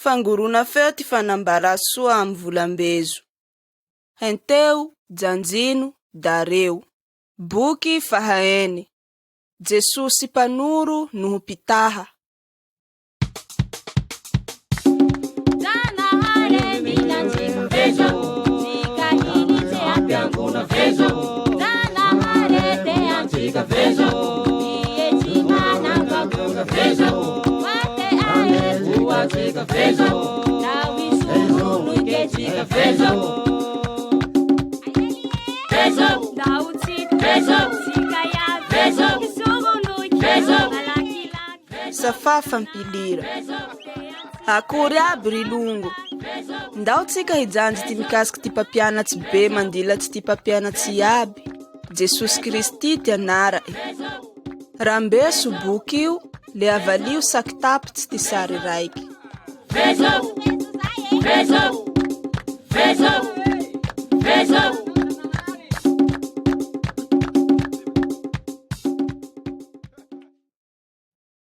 Fangorona feo ty fanambara soa amy volambezo. Henteo, janjino, dareo. Boky fahaene. Jesosy panoro noho pitaha. Safa fampilira. Akory aby ry longo. Ndao tsika hijanjy ty mikasiky ty mpampianatsy be mandilatsy ty mpampianatsy aby. Jesosy Kristy ty anara e. Rambeso boky io, le avalio sakitapitsy ty sary raiky.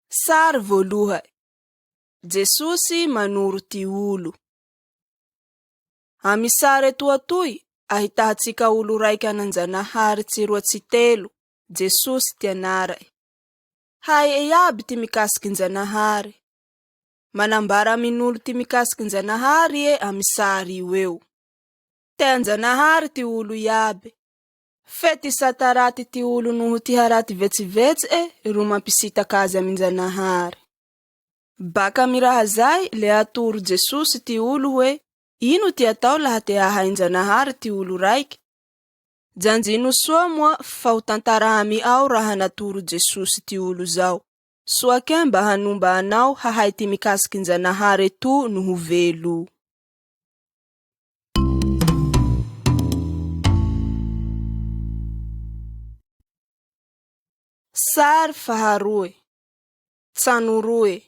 Sary voaloha. Jesosy manoro ty olo. Amy sary eto atoy, ahitahatsika olo raiky ananjanahary tsiroa tsy telo. Jesosy ty anara e. Hay e aby ty mikasiky njanahary. Manambara amin'olo ty mikasiky njanahary e amy sary io eo. Te anjanahary ty olo iaby. Fety sataraty ty olo noho ty haraty vetsivetsy ro mampisitaka azy amy njanahary. Baka miraha zay le atoro Jesosy ty olo hoe ino ty atao laha te ahay njanahary ty olo raiky. Janjino soa moa fa ho tantarami ao raha natoro Jesosy ty olo zao. Soa kemba hanomba anao hahay ty mikasiky njanahary tu noho velo. Sary faharoe. Tsano roe.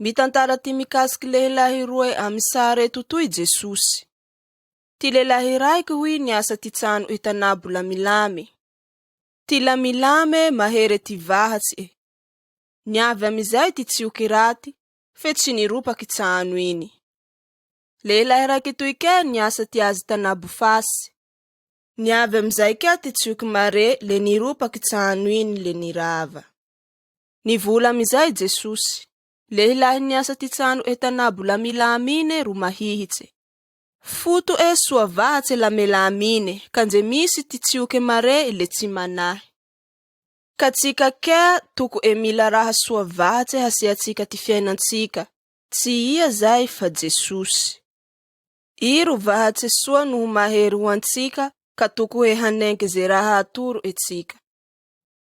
Mitantara ty mikasiky lehilahy roe amy sary eto toy Jesosy. Ty lehilahy raiky hoy niasa ty tsano itanabo lamilame. Ty lamilame mahere ty vahatsy e. Niavy amizay ty tsioky raty, fe tsy niropaky tsano iny. Lehilahy raiky toy ke niasa ty azy tanabo fasy. Niavy amizay ke ty tsioky mare le niropaky tsano iny le nirava. Nivola amizay Jesosy. Lehilahy niasa ty tsano etanabo lamilame ine ro mahihitse. Futo soa vahatsy lamelame ine, kanje misy ty tsioky mare le tsy manahy. Ka tsika ke toko mila raha soa vahatsy hasiatsika ty fiainatsika. Tsy ia zay fa Jesosy. Iro vahatsy soa noho mahery ho antsika, ka toko hanenky ze raha atoro etsika.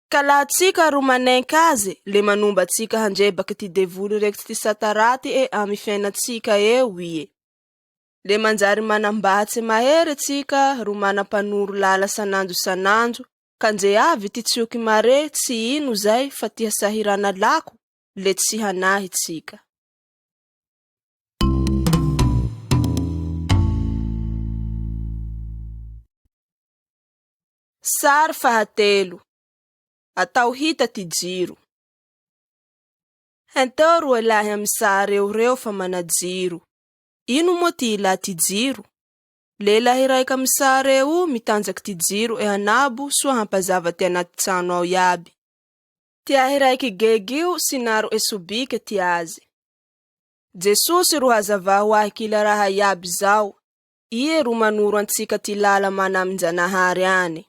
Ka laha tsika ro manenky azy, le manomba tsika handrebaky ty devoly reky ty sataraty amy fiainatsika eo ie. Le manjary manambatsy mahery tsika ro manampanoro lala sanandro, kanje avy ty tsioky mare tsy ino zay fa ty hasahirana lako, le tsy hanahy tsika. Sary fahatelo. Atao hita ty jiro. Henteo roa lahy amy sary eo reo fa manajiro. Ino moa ty ila ty jiro? Lehilahy raiky amy sary eo mitanjaky ty jiro anabo soa hampazava ty anaty tsano ao iaby. Ty ahy raiky gegio sinaro esobike ty azy. Jesosy ro hazava ho ahy kila raha iaby zao. Ie ro manoro antsika ty lala mana amy njanahary ane.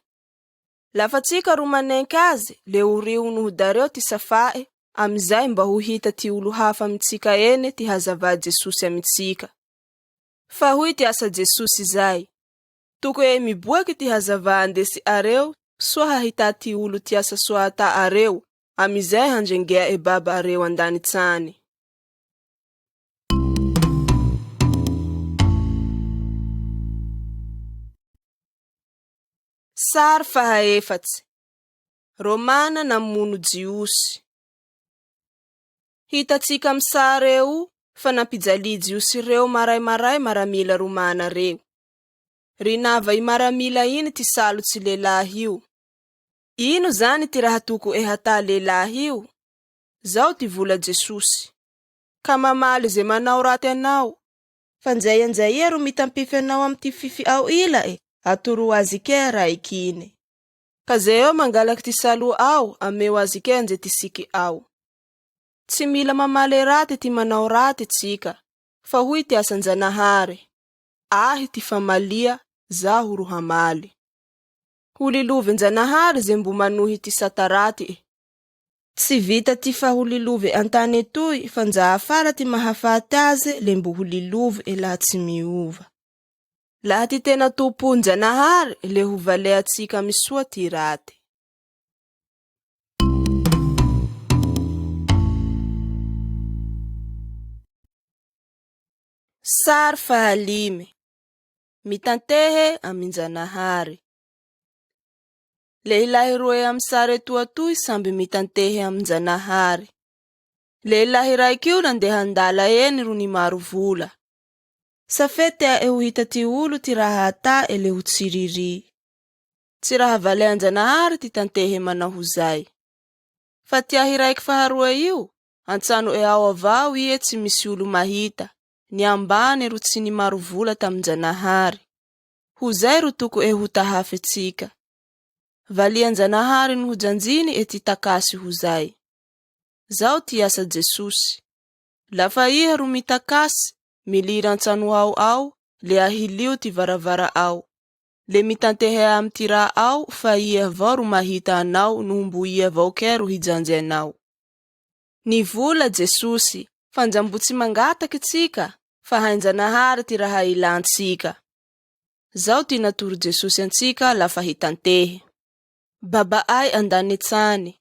Lafa tsika ro manenky azy, le urio noho dareo ty safae, amizay mba ho hita ty olo hafa amitsika ene ty hazava Jesosy amitsika. Fa hoy ty asa Jesosy zay. Toko miboaky ty hazava andesi areo, soa hahita ty olo ty asa soa ata areo, amizay handrengea baba areo andani tsany. Sary fahaefatsy. Romana namono Jiosy. Hitatsika amy sary eo fa nampijali Jiosy reo maray maramila Romana reo. Rinava I maramila iny ty salotsy lehilahy io. Ino zany ty raha toko hata lehilahy io? Zao ty vola Jesosy. ka mamaly ze manao raty anao. Fanjay anjay ro mitampify anao am ty fifi ao ila atoro azy ke raiky ine. Ka ze eo mangalaky ty salo ao ameo azy ke anje ty siky ao. Tsy mila mamaly raty ty manao raty tsika, fa huy ty asan-Janahary. Ahy ty famalia, zaho ro hamaly. Hulilovin-Janahary ze mbo manohy ty sataraty Tsy vita ty fahulilovy antany etoy, fa njahafara ty mahafaty azy le mbo hulilovy laha tsy miova. Laha ty tena tompon-Janahary le hovalea tsika misoa ty raty. Sary fahalimy. Mitantehe amin-Janahary. Lehilahy roe am sary eto atoy samby mitantehe amin-Janahary. Lehilahy raiky io nandeha andala eny ro ni maro vola. Safety ho hita ty olo ty raha ata le ho tsiriri. Tsy raha valean-Janahary ty tantehe manao zay. Fa ty ahy raiky faharoa io, antsano ao avao tsy misy olo mahita. Ni ambane ro tsy ni maro vola tamin-Janahary. Huzay ro toko ho tahafy tsika. Valian-Janahary no janjiny ty takasy huzay. Zao ty asa Jesosy. Lafa iha ro mitakasy, milira antsano ao, le ahilio ty varavara ao. Le mitantehe am ty raha ao, fa iha avao ro mahita anao, nombo iha avao ke ro hijanjy anao. Ni vola Jesosy, fanjambo tsy mangataky tsika, fa hain-Janahary ty raha ilantsika. Zao ty natoro Jesosy antsika lafa hitantehe. Babaay andanetsany,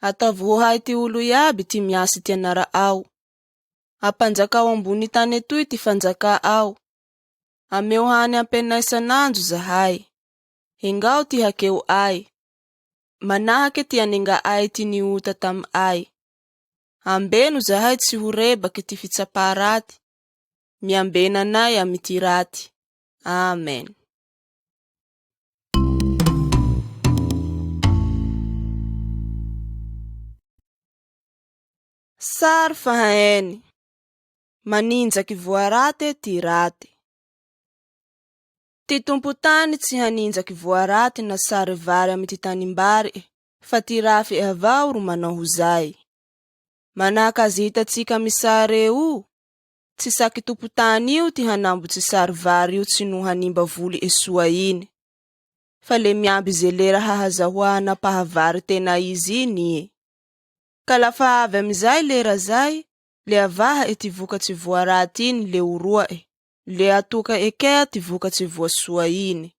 ataovy hohay ty olo iaby ty miasy ty anara ao. Apanjakao ambony tany etoy ty fanjaka ao. Ameo hany ampena isanandro zahay. Hingao ty hakeo ay. Manahake ty aninga ay ty niuta tam ay. Ambeno zahay tsy hurebaky ty fitsapa raty. Miambena nay amity raty. Amen. Sary fahaeny. Maninjaky voaraty ty raty. Ty tompo tany tsy haninjaky voaraty na sary vary amity tanimbary, fa ty rafy avao ro manao hozay. Manaka azy hitatsika misare io, tsy saky tompo tany io ty hanambotsy sary vary io tsy no hanimba voly esoa iny. Fa le miamby ze lera hahazahoana pahavary tena izy iny. Ka lafa avy amizay lera zay, le avaha ty vokatsy voaraty iny le uroa le atoka ekea ty vokatsy voasoa iny.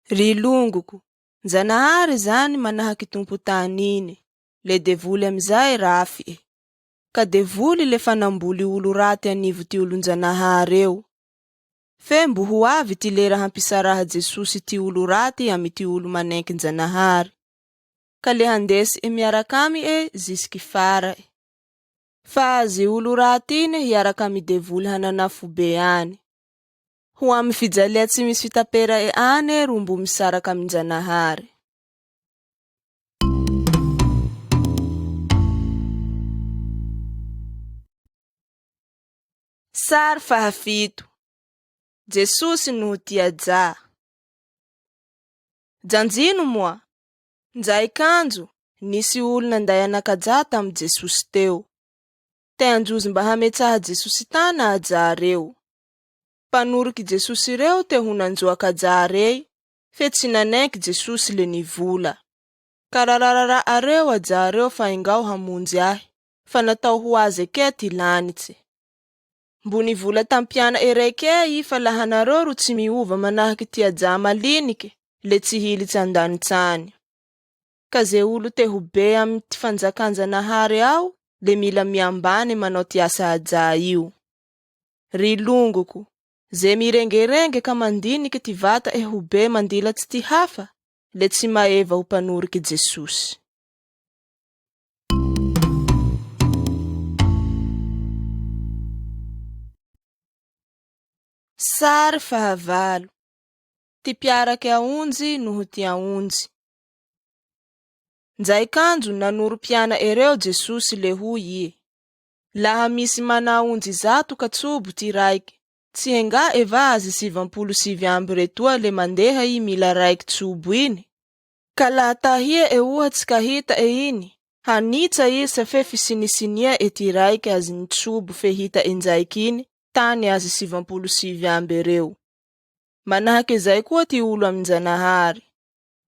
Rilongoko, Janahary zany manahaky tompo tany iny, le devoly amizay rafy Ka devoly le fanamboly olo raty anivo ty olon-Janahary eo. Fe mbo ho avy ty lera hampisaraha Jesosy ty olo raty amy ty olo manenkin-Janahary. Ka le handesy miarakamy zisiky fara. Fa azy olo raty iny hiaraka amy devoly hananafo be any. Ho amy fijalia tsy misy fitapera ane ro mbo misaraka amin-Janahary. Sary fahafito. Jesosy no tiaja. Janjino moa. Njay kanjo, nisy olo nanday anakaja tam Jesosy teo. Te anjozy mba hametsaha Jesosy tana aja reo. Panoriky Jesosy reo te hunanjoaka aja rey, fe tsy nanenky Jesosy le nivola. Karararara areo aja reo fa ingao hamonjy ahy, fa natao ho aze ke ty lanitsy. Mbo nivola tampiana ereke i fa lahanareo ro tsy miova manahaky ty aja malinike, le tsy hilitsy andanitsany. Ka ze olo te ho be amy ty fanjakan-Janahary ao, le mila miambane manao ty asa aja io. Rilongoko, ze mirengerenge ka mandinike ty vata ho be mandilatsy ty hafa, le tsy maeva ho panoriky Jesosy. Sary fahavalo. Ty piaraky aonjy noho ty aonjy. Njay kanjo nanoro piana ereo Jesosy le huy Laha misy manaonjy 100 katsobo ty raiky, tsy henga evazy 77 amby retoa le mandeha I mila raiky tsobo iny. Ka laha tahia ohatsy ka hita iny, hanitsa I sa fe fisinisinia ty raiky azy ny tsobo fe hita enjaiky iny, tany azy 77 amby reo. Manahaky zay koa ty olo aminjanahary.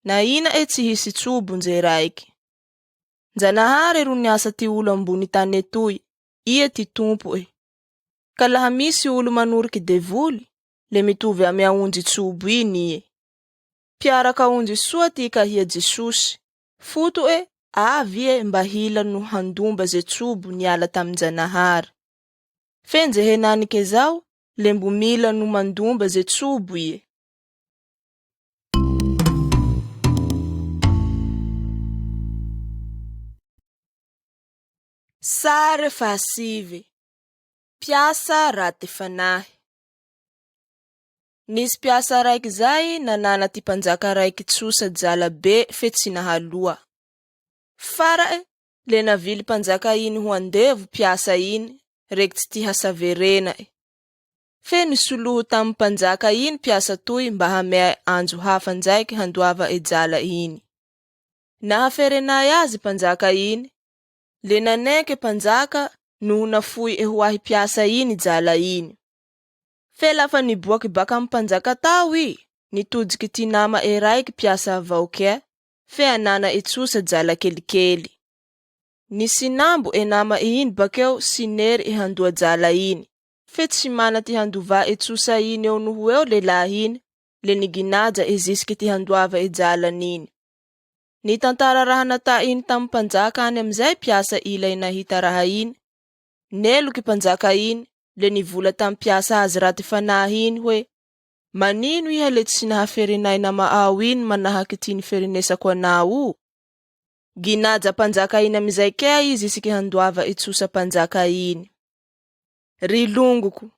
Na ina tsy hisy tsobo nje raiky. Njanahary ro niasa ty olo ambony tany etoy, ia ty tompo Ka laha misy olo manoriky devoly, le mitovy amy aonjy tsobo iny Piaraka aonjy soa ty kahia Jesosy. Futo avy mba hila no handomba ze tsobo niala taminjanahary. Fe nje henanike zao, le mbo mila no mandomba ze tsobo Sary fahasivy. Piasa raty fanahy. Nisy piasa raiky zay nanana ty panjaka raiky tsosa jala be fe tsy nahaloa. Fara le navily panjaka iny ho andevo piasa iny, reky tsy ty hasaverena Fe nisoloho tamy panjaka iny piasa toy mba hamea anjo hafa ndraiky handoava jala iny. Nahaferenay azy panjaka iny, le naneke panjaka no nafuy hoahy piasa iny jala iny. Fe lafa niboaky baka amy panjaka tao nitojiky ty nama raiky piasa avao fe anana tsosa jala kelikely. Nisinambo nama iny bakeo sinery handoa jala iny, fe tsy mana ty handova tsosa iny eo noho eo lelahy iny, le niginaja zisiky ty handoava jala niny. Ni tantara raha nata iny tamy panjaka any amizay piasa ilay nahita raha iny, neloky panjaka iny, le nivola tamy piasa azy raty fanahy iny hoe, manino iha le tsy nahaferenay nama ao iny manahaky ty niferenesako anao Ginaja panjaka iny amizay kea izy isiky handoava tsosa panjaka iny. Ry longoko,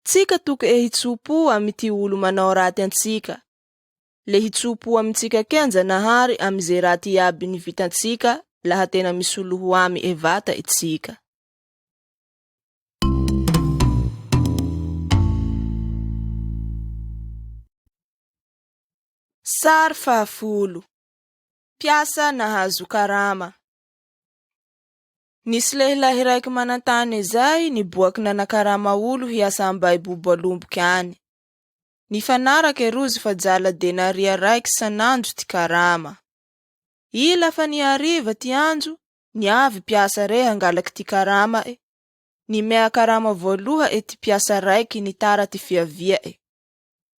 tsika toky hitsopo amy ty olo manao raty antsika. Le hitsopo amy tsika Njanahary amy ze raty iaby nivitatsika laha tena misoloho amy vata itsika. Sary fahafolo. Piasa nahazo karama. Nisy lehilahy raiky manantany zay niboaky nanakarama olo hiasa ambay bobalomboky any. Nifanaraky rozy fa jala denaria raiky sanandro ty karama. I lafa niariva ty andro, niavy piasa re hangalaky ty karama Nimea karama voaloha ty piasa raiky nitara ty fiavia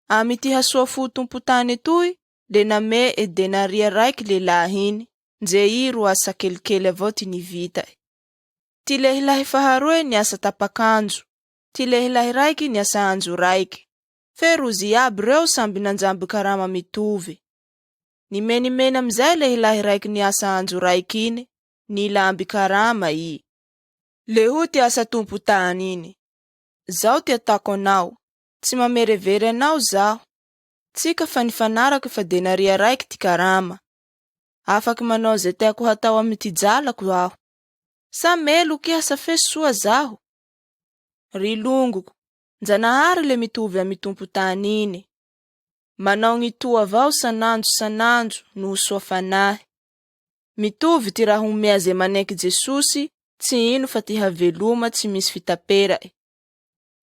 Amy ty hasoa fotompo tany etoy, le name denaria raiky lelahy iny, nje I ro asa kelikely avao ty nivita Ty lehilahy faharoe niasa tapakanjo, ty lehilahy raiky niasa anjo raiky, fe rozy aby reo samby nanjamby karama mitovy. Nimenimeny amizay lehilahy raiky niasa anjo raiky iny, nilamby karama Le ho ty asa tompo tany iny. Zao ty atako anao, tsy mamerevery anao zaho. Tsika fa nifanaraky fa denaria raiky ty karama. Afaky manao ze teako hatao amy ty jalako aho. Sa melo kiha sa fe soa zaho. Ry longoko, Njanahary le mitovy amy tompo tany iny. Manao ngitoa avao sanandro no soa fanahy. Mitovy ty raha omea ze maneky Jesosy, tsy ino fa ty haveloma tsy misy fitapera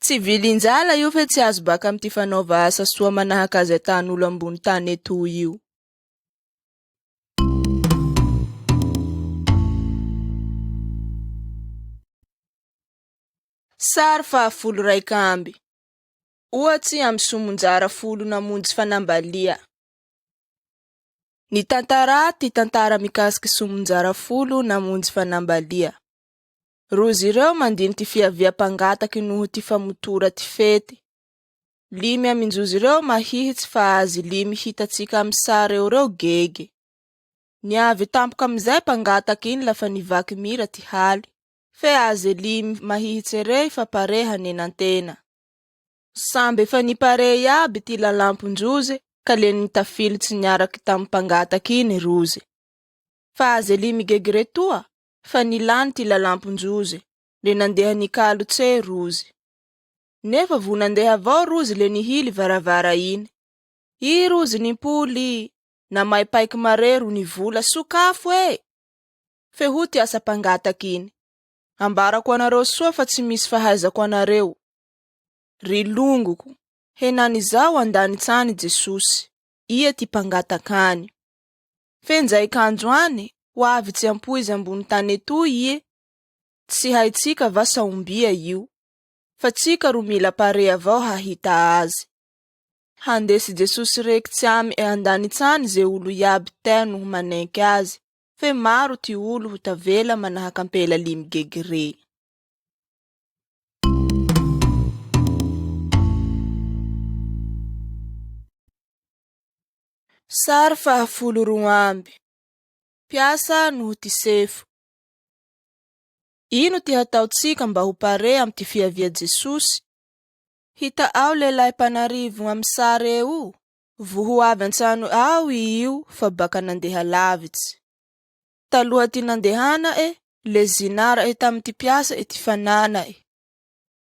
Tsy vilinjala io fe tsy azo baka amy ty fanaova asa soa manahaka azy atan'olo ambony tany etoy io. Sary fahafolo raiky amby. Ohatsy amy somonjara folo namonjy fanambalia. Ny tantara ty tantara mikasiky somonjara folo namonjy fanambalia. Rozy reo mandiny ty fiavia-pangataky noho ty famotora ty fety. 5 aminjozy reo mahihitsy fa azy 5 hitatsika amy sary reo gege. Niavy tampoka amizay pangataky iny lafa nivaky mira ty haly, fe azy 5 mahihitsy rey fa pareha nenantena. Samby fa nipare aby ty lalampon-jozy ka le nitafilitsy niaraky tamy pangataky iny rozy. Fa azy 5 gegre toa, fa nilany ty lalampon-jozy, le nandeha nikalotsy rozy. Nefa vo nandeha avao rozy le nihily varavara iny. I rozy nimpoly, namaipaiky mare ro nivola sokafo Fe huty asa pangataky iny. Ambarako anareo soa fa tsy misy fahaizako anareo. Ry longoko, henany zao andanitsany Jesosy, ia ty pangatakany. Fe nzay kanjoany, hoavy tsy ampoizy ambony tany etoy ie, tsy haitsika va saombia io, fa tsika ro mila pare avao hahita azy. Handesy Jesosy rekitsy amy andanitsany ze olo iaby teno ho manenky azy, fe maro ty olo ho tavela manahaka ampela limy gegere. Sary fahafolo roa amby. Piasa noho ty sefo. Ino ty hataotsika mba ho pare amy ty fiavia Jesosy? Hita ao lelahy panarivo amy sary eo, vo ho avy antsano ao io fa baka nandeha lavitsy. Taloha ty nandehana le zinara tamy ty piasa ty fanana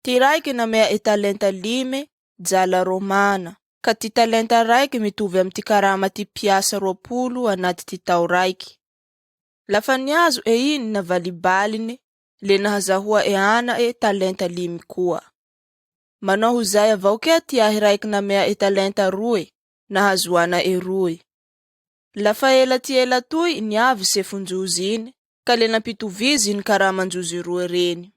Ty raiky namea talenta 5 jala romana, ka ty talenta raiky mitovy amy ty karama ty piasa 20 anaty ty tao raiky. Lafa niazo iny navalibaline, le nahazahoa ana talenta 5 koa. Manao ho zay avao kea ty ahy raiky namea talenta 2, nahazoana 2. Lafa ela ty ela toy niavy sefonjozy iny, ka le nampitovizy iny karamanjozy 2 reny.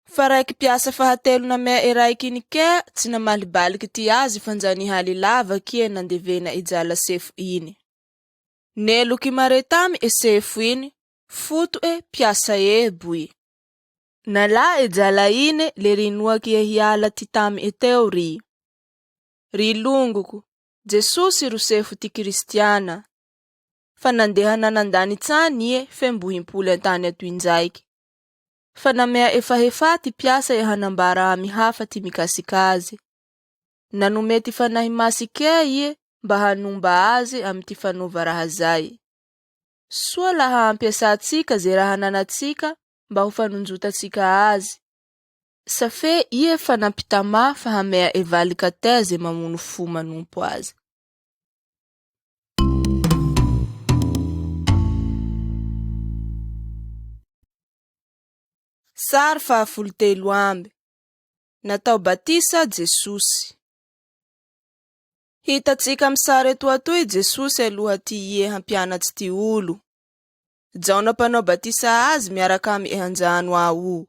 Fa raiky piasa fahatelo namea raiky iny kea tsy namalibaliky ty azy fanjanihaly lavaky nandevena ijala sefo iny. Neloky mare tamy sefo iny, futo piasa boy. Nala jala ine le rinuaky hiala ty tamy eteo ry. Ry longoko, Jesosy ro sefo ty kristiana. Fa nandeha nanandanitsany fe mbo himpoly antany atoinjaiky. Fa namea efahefa ty piasa hanambara amy hafa ty mikasikazy. Nanome ty fanahy masike mba hanumba azy amy ty fanova raha zay. Soa laha ampiasatsika ze raha nanatsika mba ho fanonjotatsika azy. Safe fa nampitama fa hamea evalika ze mamono fo manompo azy. Sary fahafolo telo amby. Natao batisa Jesosy. Hitatsika amy sary eto atoy Jesosy aloha ty hampianatsy ty olo. Jaona panao batisa azy miaraka amy ehanjano ao.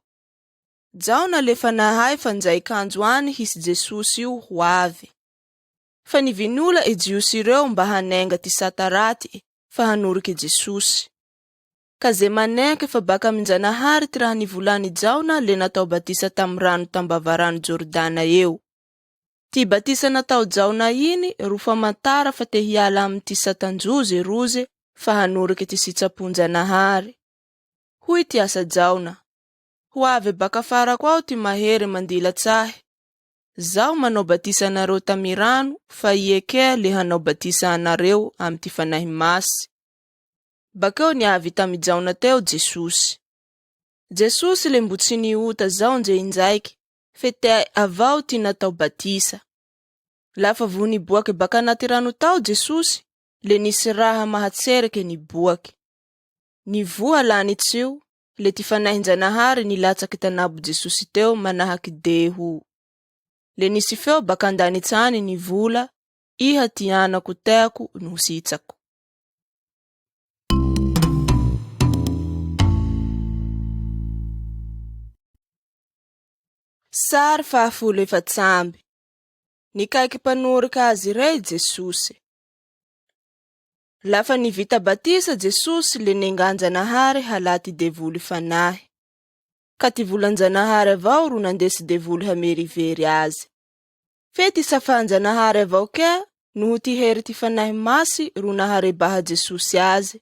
Jaona lefa nahay fanjay kanjoany hisy Jesosy io ho avy. Fa nivinula Jiosy ireo mba hanenga ty sataraty fa hanoriky Jesosy. Ka ze manenky fa baka minjanahary ty raha nivolany Jaona le natao batisa tam rano tambavarano Jordana eo. Ty batisa natao Jaona iny ro famantara fa te hiala amy ty satanjozy roze fa hanoriky ty sitraponjanahary. Huy ty asa Jaona. Ho avy baka fara kwao ty mahery mandila tsahy. Zao manao batisa nareo tamirano fa kea le hanao batisa anareo amy ty fanahy masy. Bakeo niavy tamy Jaona teo Jesosy. Jesosy le mbo tsy niota zao nje injaiky, fe te avao ty natao batisa. Lafa vo niboaky baka naty rano tao Jesosy, le nisy raha mahatsereke niboaky. Nivoha lany tsio, le ty fanahinjanahary nilatsaky tanabo Jesosy teo manahaky deho. Le nisy feo baka andanitsany nivola, iha ty anako teako no sitsako. Sary fahafolo efatsamby. Nikaiky panorika azy rey Jesosy. Lafa nivita batisa Jesosy le nenganjanahary halaty devoly fanahy. Ka ty volanjanahary avao ro nandesy devoly hamerivery azy. Fe ty safanjanahary avao kea noho ty hery ty fanahy masy ro naharebaha Jesosy azy.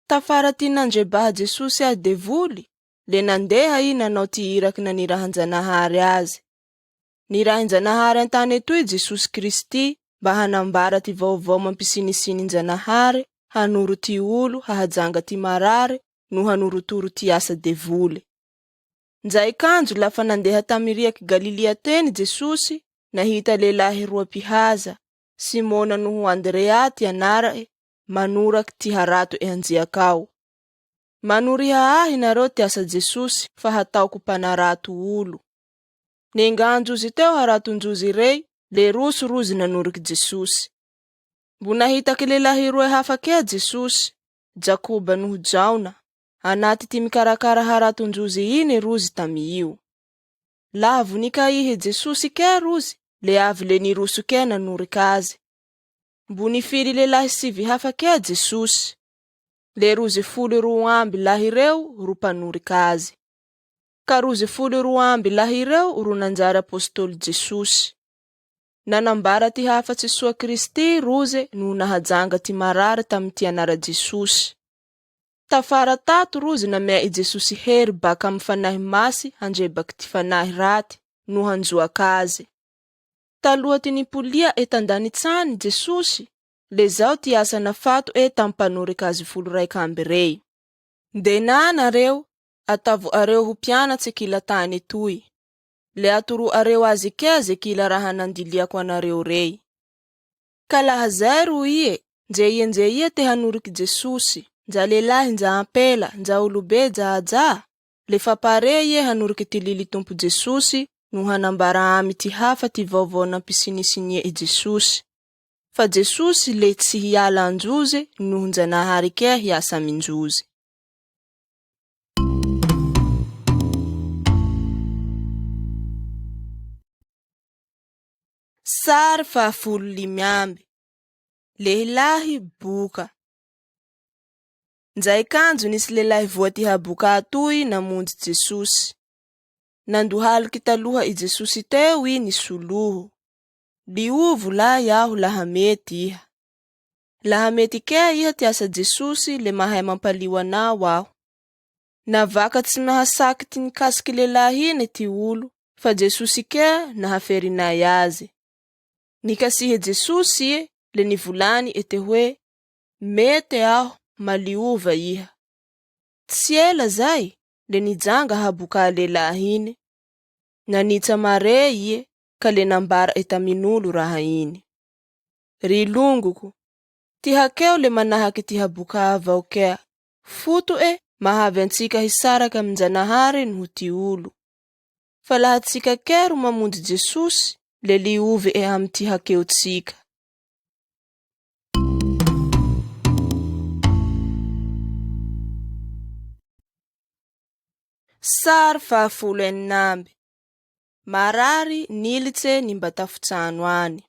Tafara ty nandrebaha Jesosy azy devoly, le nandeha nanao ty iraky nanirahanjanahary azy. Nirahanjanahary antany etoy Jesosy Kristy mba hanambara ty vaovao mampisinisininjanahary, hanoro ty olo hahajanga ty marary no hanorotoro ty asa devoly. Nzay kanjo lafa nandeha tamiriaky Galilea teny Jesosy, nahita lehilahy roa mpihaza, Simona noho Andrea ty anara'e, manoraky ty harato anjiakao. Manoriha ahy nareo ty asa Jesosy fa hataoko mpanarato olo. Nenganjozy teo haratonjozy rey, le rozy nanoriky Jesosy. Mbo nahitaky lehilahy roa hafa kea Jesosy, Jakoba noho Jaona, anaty ty mikarakara haratonjozy iny rozy tamiio. Laha vonikaihe Jesosy kea rozy, le avy le niroso kea nanoriky azy. Mbo nifiry lehilahy sivy hafa kea Jesosy, le rozy 12 lahy reo ro mpanoriky azy. Ka rozy 12 lahy reo ro nanjary apôstôly Jesosy. Nanambara ty hafatsy soa Kristy roze no nahajanga ty marary tamy ty anara Jesosy. Tafara tato rozy namea i Jesosy hery baka amy fanahy masy handrebaky ty fanahy raty no hanjoaky azy. Taloha ty nipolia etandanitsany Jesosy, le zao ty asa nafato tamy mpanoriky azy 12 rey. Ndena nareo, atavo areo ho pianatsy kila tany etoy. Le atoro areo azy kea ze kila raha nandiliako anareo rey. Ka laha zay ro iye, nje iye te hanoriky Jesosy, nja lehilahy nja ampela, nja olobe nja aja, le fa pare iye hanoriky ty lily tompo Jesosy no hanambara amy ty hafa ty vaovao nampisinisinie i Jesosy. Fa Jesosy le tsy hiala anjoze noho njanahary kea hiasa aminjozy. Sary 15. Lehilahy boka. Nzay kanjo nisy lehilahy voa ty haboka atoy namonjy Jesosy. Nandohaliky taloha i Jesosy teo i nisoloho. Liovo la yaho laha mety iha. Laha mety kea iha ty asa Jesosy le mahay mampaliw anao aho. Navaka tsy nahasaky ty nikasiky lehilahy iny ty olo, fa Jesosy kea nahaferinay azy. Nikasihe Jesosy le nivolany ete hoe, mety aho maliova iha. Tsy ela zay, le nijanga haboka lehilahy iny. Nanitsa mare iye, ka le nambara etamin'olo raha iny. Rilongoko, ty hakeo le manahaky ty haboka avao kea. Futo mahavy antsika hisaraka aminjanahary noho ty olo. Fa laha tsika kero mamonjy Jesosy, le liove amy ty hakeo tsika. Sary 14. Marary nilitse nimbatafutsano any.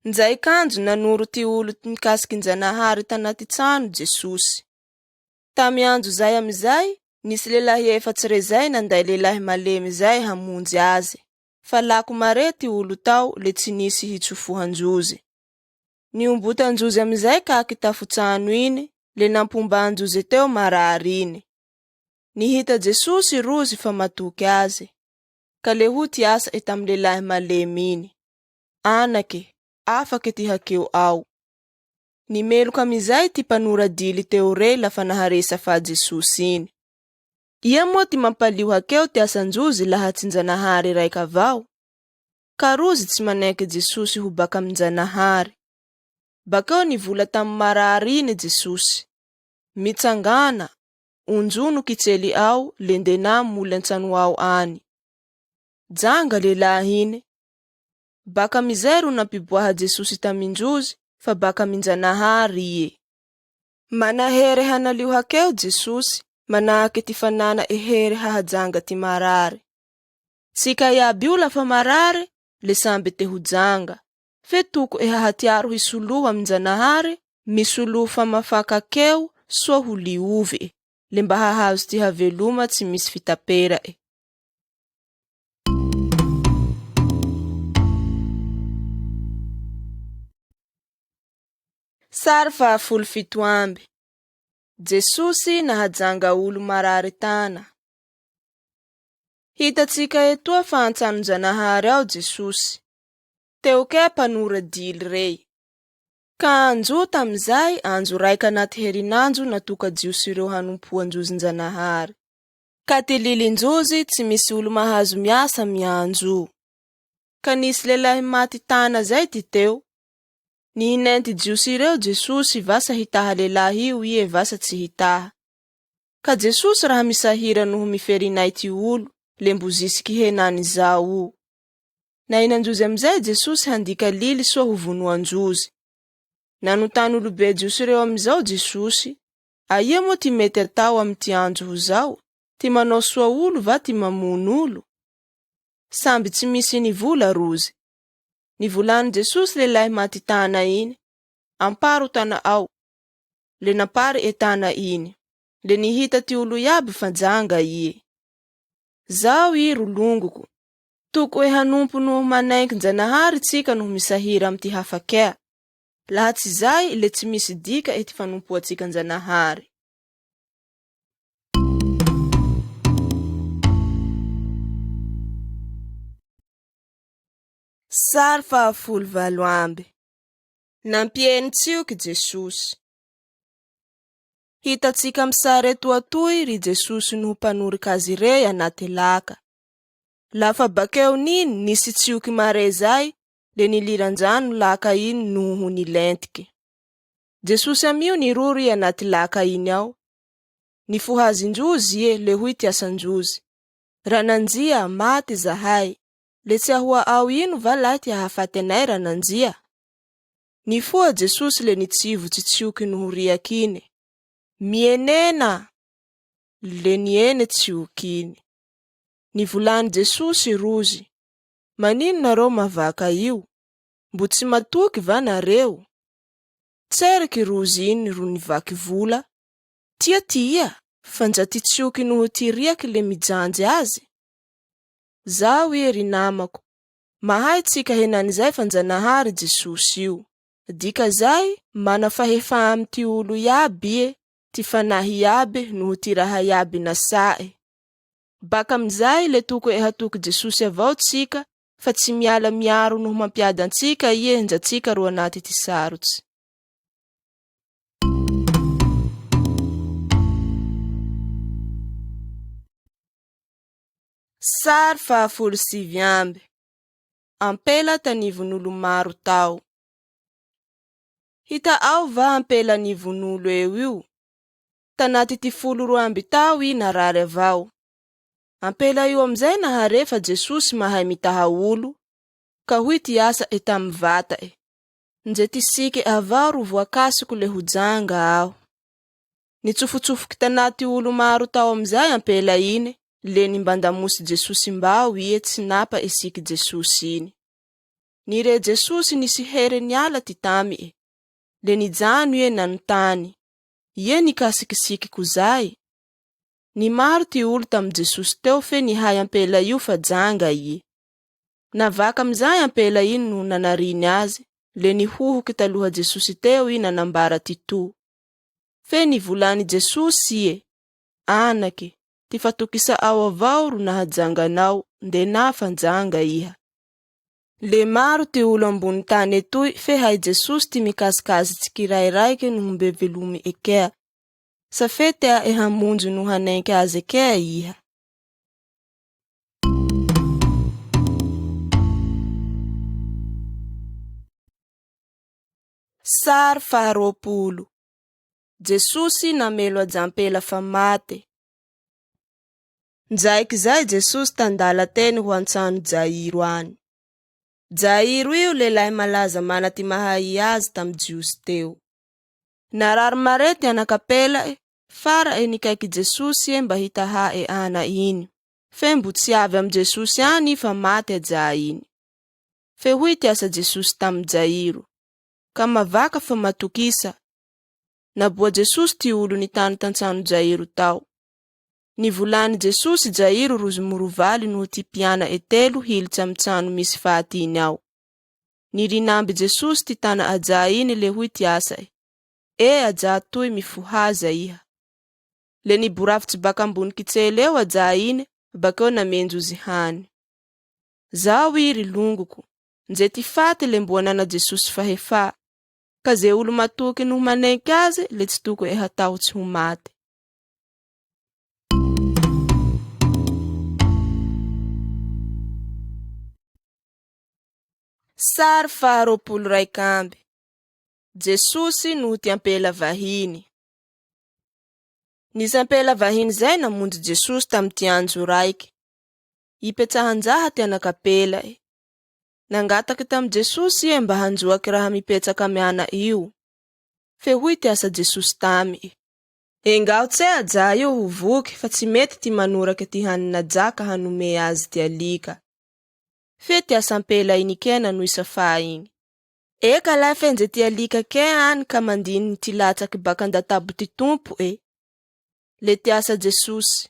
Nzay kanjo nanoro ty olo mikasiky njanahary tanaty tsano Jesosy. Tamy andro zay amizay, nisy lehilahy efatsy rezay nanday lehilahy malemy zay hamonjy azy. Fa lako mare ty olo tao le tsy nisy hitsofohanjozy. Niombotanjozy amizay kaky tafutsano iny, le nampombanjozy teo marary iny. Nihita Jesosy rozy fa matoky azy. Ka le huty asa etam lehilahy malemy iny. Anake, afake ty hakeo ao. Nimeloka amizay ty mpanora dily teo rey lafa naharesa fa Jesosy iny. Ia moa ty mampaliw hakeo ty asanjozy laha tsy njanahary raika avao. Ka rozy tsy maneky Jesosy ho baka aminjanahary. Bakao nivola tamy marary iny Jesosy. Mitsangana, unjuno kitsely ao le ndena muly antsano ao any. Janga lehilahy iny. Baka mizero nampiboaha Jesosy taminjozy, fa baka minjanahary iye. Manahery hanaliw hakeo Jesosy, manahaky ty fanana ehery hahajanga ty marary. Sika iaby io lafa marary, le samby te hojanga. Fe toko hahatiaro hisoloha aminjanahary, misoloha fa mafaka keo, soa ho liove, le mba hahazo ty haveloma tsy misy fitapera Sary 17. Jesosy nahajanga olo marary tana. Hitatsika etoa fa antsano-janahary ao Jesosy. Teo kea mpanora dily rey. Ka anjo tamizay anjo raika anaty herinandro natoka jiosy ireo hanompoanjozy-njanahary. Ka ty lilin-jozy tsy misy olo mahazo miasa mianjo. Ka nisy lelahy maty tana zay ty teo. Nihinenty jiosy ireo Jesosy vasa hitaha lelahy io ie vasa tsy hitaha. Ka Jesosy raha misahira noho miferinay ty olo le mbozisiky henany zao o. Nainan-jozy amizay Jesosy handika lily soa ho vonoan-jozy. Nanotany olobe jiosy reo amizao Jesosy, aia mo ty mety atao amy ty andro ho zao? Ty manao soa olo va ty mamono olo? Samby tsy misy nivola rozy. Nivolany Jesosy lelahy maty tana iny, amparo tana ao. Le napary etana iny. Le nihita ty olo iaby fanjanga ie. Zao i rolongoko. Toko e hanompo noho manenky njanahary tsika noho misahira amy ty hafakea. Laha tsy zay le tsy misy dika ety fanompoa tsika njanahary. Sary 28 Nampieny tsioky Jesosy. Hitatsika amy sary eto atoy ry Jesosy noho mpanorika azy rey anaty laka. Lafa bakeo niny nisy tsioky mare zay, le niliranjano laka iny noho nilentike. Jesosy amio nirory anaty laka iny ao. Nifohazin-jozy ie le huy tiasan-jozy. Rananjia maty zahay. Le tsy ahoa ao ino va lahy ty hahafaty anay rananjia? Nifoha Jesosy le nitsivotsy tsioky noho riaky iny. Mienena! Le niene tsioky iny. Nivolany Jesosy rozy. Manino nareo mavaka io? Mbo tsy matoky va nareo? Tseriky rozy iny ro nivaky vola. Tia, fanja ty tsioky noho ty riaky le mijanjy azy. Zao ie ry namako. Mahay tsika henany zay fanjanahary Jesosy io. Dika zay, mana fahefa amy ty olo iaby ie, ty fanahy iaby noho ty raha iaby nasae. Baka amizay le toko e hatoky Jesosy avao tsika, fa tsy miala miaro noho mampiada antsika ie nja tsika ro anaty ty sarotsy. Sary 29 Ampela tanivon'olo maro tao. Hita ao va ampela nivon'olo eo io? Tanaty ty 12 tao i narary avao. Ampela io amizay naharefa Jesosy mahay mitaha olo, ka huy ty asa etamy vata e. Nje ty sike avao ro voakasiko le hojanga aho. Nitsofotsofoky tanaty olo maro tao amizay ampela ine, le nimbandamosi Jesosy mbao ie tsy napa esiky Jesosy iny. Nire Jesosy nisi here niala ty tamy e. Le nijano ie nanotany. Ie nikasikisiky kuzay. Ni maro ty olo tam Jesosy teo fe nihay ampela io fa janga ie. Navaka amizay ampela iny no nanariny azy, le nihohoky taloha Jesosy teo i nanambara ty to. Fe nivolany Jesosy ie, anake, ty fatokisa ao avao ro nahajanganao, nde na fanjanga iha. Le maro ty olo ambony tany etoy fe hay Jesosy ty mikasikazy tsikirairaike noho mbe velomy ekea. Sa fetea e hamonjo no hanenke azy ekea iha. Sary 20 Jesosy namelo ajampela fa mate. Ndraiky zay Jesosy tandala teny ho antsano Jairo any. Jairo io lelahy malaza mana ty mahay azy tam jiosy teo. Narary marety anakapela e, fara e nikaiky Jesosy e mba hitaha e ana iny. Fe mbo tsy avy am Jesosy any fa mate aja iny. Fe huy tiasa Jesosy tam Jairo. Ka mavaka fa matokisa. Naboa Jesosy ty olo nitany tantsano Jairo tao. Nivolany Jesosy Jairo rozy morovaly noho ty piana etelo hilitsy amy tsano misy faty iny ao. Nirinamby Jesosy ty tana aja iny le huy tiasa e. E aja toy mifohaza iha. Le niborafitsy baka ambony kitsely eo aja iny, bakeo namenjozy hany. Zao iri longoko, nje ty faty le mboa nana Jesosy fahefa. Ka ze olo matoky noho manenky azy, le tsy toko e hatao tsy ho maty. Sary faharoapolo raikamby. Jesosy no ty ampela vahiny. Nisy ampela vahiny zay namonjy Jesosy tamty andro raiky. Ipetsahanjaha ty anakapela e. Nangataky tam Jesosy e mba hanjoaky raha mipetsaky amy ana io. Fe huy ty asa Jesosy tamy e. Engao tse aja io ho voky fa tsy mety ty manoraky ty hanina jaka hanome azy ty alika. Fe ty asa ampela iny kena no isafa iny. Eka la fenje ty alika ke any ka mandiny ty latsaky baka ndatabo ty tompo e. Le ty asa Jesosy.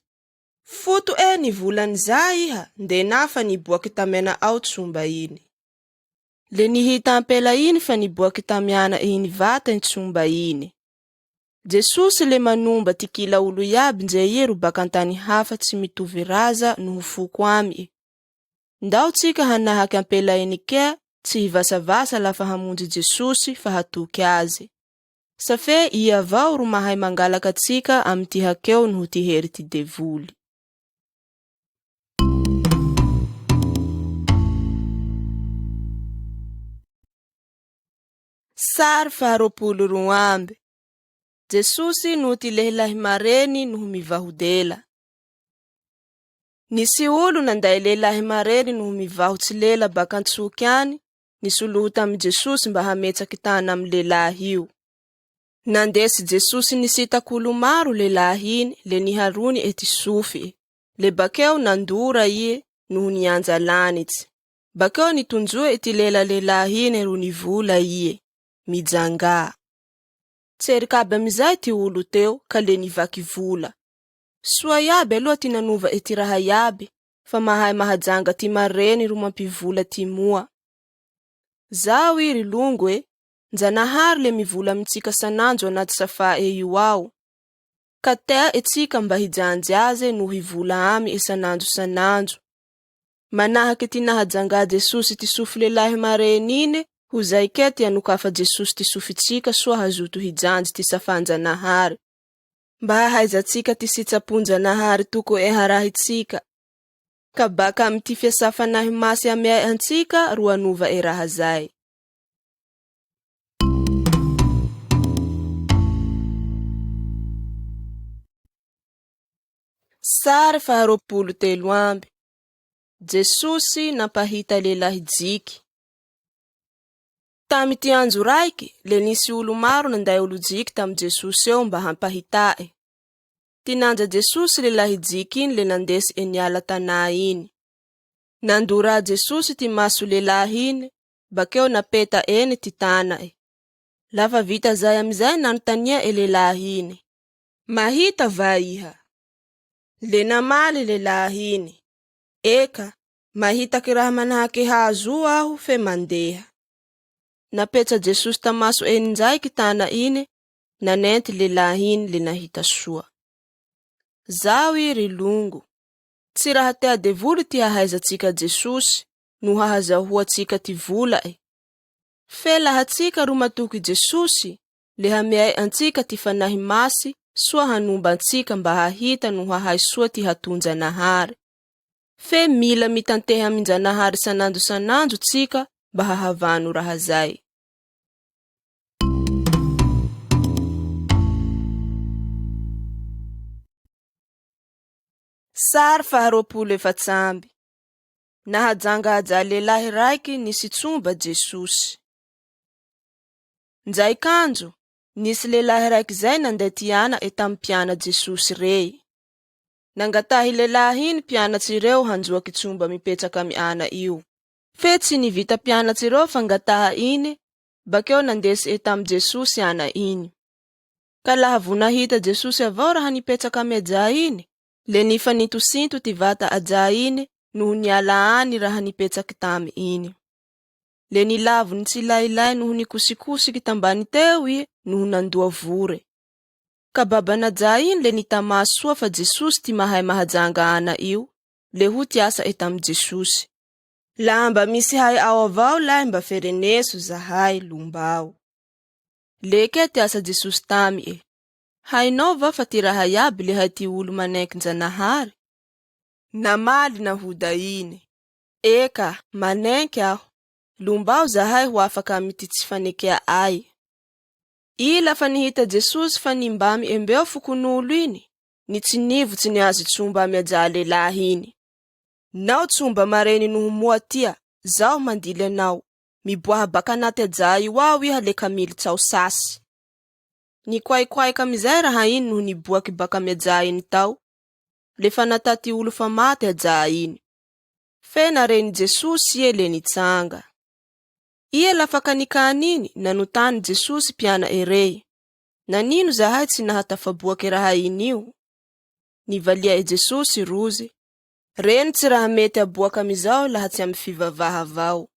Futo e ni volany za iha, ndena fa niboaky tamena ao tsumba iny. Le nihita ampela iny fa niboaky tamiana iny vata ny tsumba iny. Jesosy le manomba ty kila olo yaby nje iro baka antany hafa tsy mitovy raza no fuko amy. Ndao tsika hanahaky ampela iny ke, tsy hivasavasa lafa hamonjy Jesosy fa hatoky azy. Safe ia avao ro mahay mangalaka tsika amy ty hakeo noho ty hery ty devoly. Sary faharoapolo roamby. Jesosy no ty lehilahy mareny noho mivahodela. Nisy olo nanday lehilahy mareny noho mivaho tsy lela baka antsoky any, nisoloho tamy Jesosy mba hametsaky tana amy lehilahy io. Nandesy Jesosy nisitak'olo maro lehilahy iny, le niharony ety sofy. Le bakeo nandora ie noho nianja lanitsy. Bakeo nitunjue ety lehilahy iny ro nivola ie. Mijanga. Tserikabe amizay ty olo teo ka le nivaky vola. Soa yaby aloha ty nanova ety raha yaby, fa mahay mahajanga ty mareny ro mampivola ty mua. Zao iri longo e, njanahary le mivola amitsika sananjo anaty safa e io ao. Ka tea etsika mba hijanjy aze no hivola amy isananjo sananjo. Manahaky ty nahajanga Jesosy ty sofy lehilahy mareny ine, huzay kety anukafa Jesosy ty sofitsika soa hazutu hijanjy ty safanjanahary. Mba hahaizatsika ty sitsapunjanahary tuko e harahitsika. Ka baka amy ty fiasafanahy masy ame antsika ro anuva e raha zay. Sary faharoapolo telo amby. Jesosy nampahita lehilahy jiky. Tamy ty andro raiky, le nisy olo maro nanday olo jiky tamy Jesosy eo mba hampahita e. Tinanja Jesosy lehilahy jiky iny le nandesy eny ala tanà iny. Nandora Jesosy ty maso lehilahy iny, bakeo napeta eny ty tana e. Lafa vita zay amizay nanontania e lehilahy iny. Mahita va iha? Le namaly lehilahy iny. Eka, mahitaky raha manahaky hazo aho fe mandeha. Napetsa Jesosy tamaso eny ndraiky tana ine, nanenty lehilahy iny le nahita soa. Zao iri longo. Tsy raha tea devoly ty hahaizatsika Jesosy, no hahazahoatsika ty vola e. Fe laha tsika ro matoky Jesosy, le hameay antsika ty fanahy masy, soa hanomba antsika mba hahita no hahay soa ty hatunjanahary. Fe mila mitanteha aminjanahary sananjo tsika, mba hahavano raha zay. Sary faharoapolo efatsamby. Nahajanga aja lehilahy raiky nisy tsumba Jesosy. Nzay kanjo, nisy lehilahy raiky zay nanday ty ana tamy piana Jesosy rey. Nangatahy lehilahy iny pianatsy reo hanjoaky tsumba mipetsaky amy ana io. Fe tsy nivita pianatsy reo fangataha iny, bakeo nandesy tamy Jesosy ana iny. Ka laha vo nahita Jesosy avao raha nipetsaky amy aja iny, le nifanitosinto ty vata aja iny noho niala any raha nipetsaky tamy iny. Le nilavu ntsilailay noho nikusikosiky tambany teo i noho nandoa vore. Ka baba naja iny le nitama soa fa Jesosy ty mahay mahajanga ana io, le hu tiasa tamy Jesosy. La mba misy hay ao avao lay mba fereneso zahay lumbao. Leke tiasa Jesosy tamy e. Hainao va fa ty raha yaby le hay ty olo maneky njanahary? Namaly na huda iny. Eka, maneky aho. Lombao zahay ho afaka amity tsy fanekea ay. I lafa nihita Jesosy fa nimbamy embeo fokon'olo iny, nitsinivotsy ni azy tsomba miaja lelahy iny. Nao tsomba mareni noho moa tia, zao mandily anao, miboaha baka naty aja io ao iha le kamily tsao sasy. Ni kwai kamizay raha iny noho niboaky baka miaja iny tao, lefa natati olo fa maty aja iny. Fe nareni Jesosy ie le nitsanga. Ie lafa kanikany iny, nanotany Jesosy piana erei. Nanino zahay tsy nahatafaboaky raha iny io? Nivalia Jesosy rozy. Reny tsy raha mety aboaka amizao laha tsy amy fivavaha avao.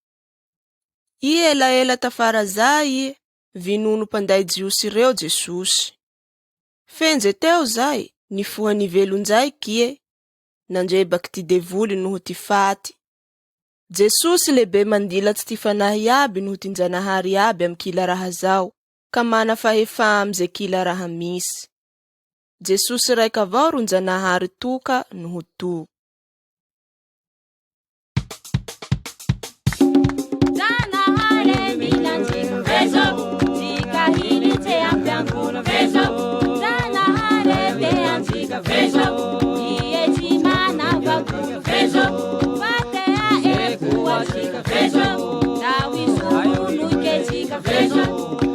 Ie ela tafara zay ie, vinono panday jiosy reo Jesosy. Fenje teo zay, nifuha nivelonjay kie, nandrebaky ty devoly noho ty faty. Jesosy lebe mandilatsy ty fanahy aby noho ty njanahary aby am kila raha zao, ka mana fahefa amze kila raha misy. Jesosy raika avao ro njanahary toka noho to.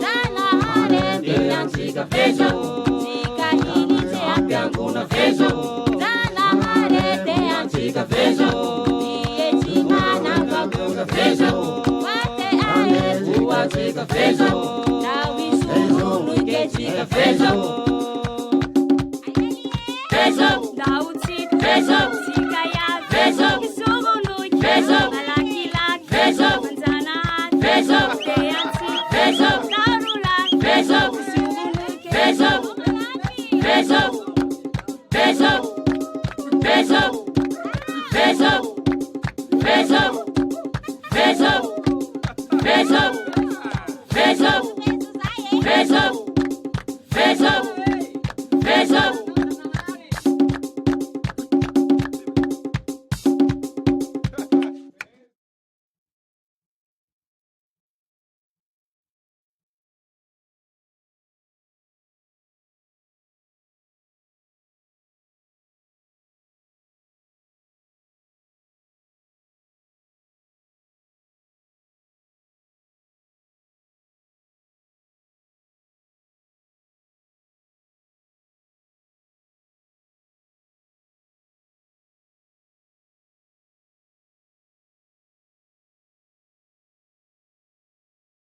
Vejo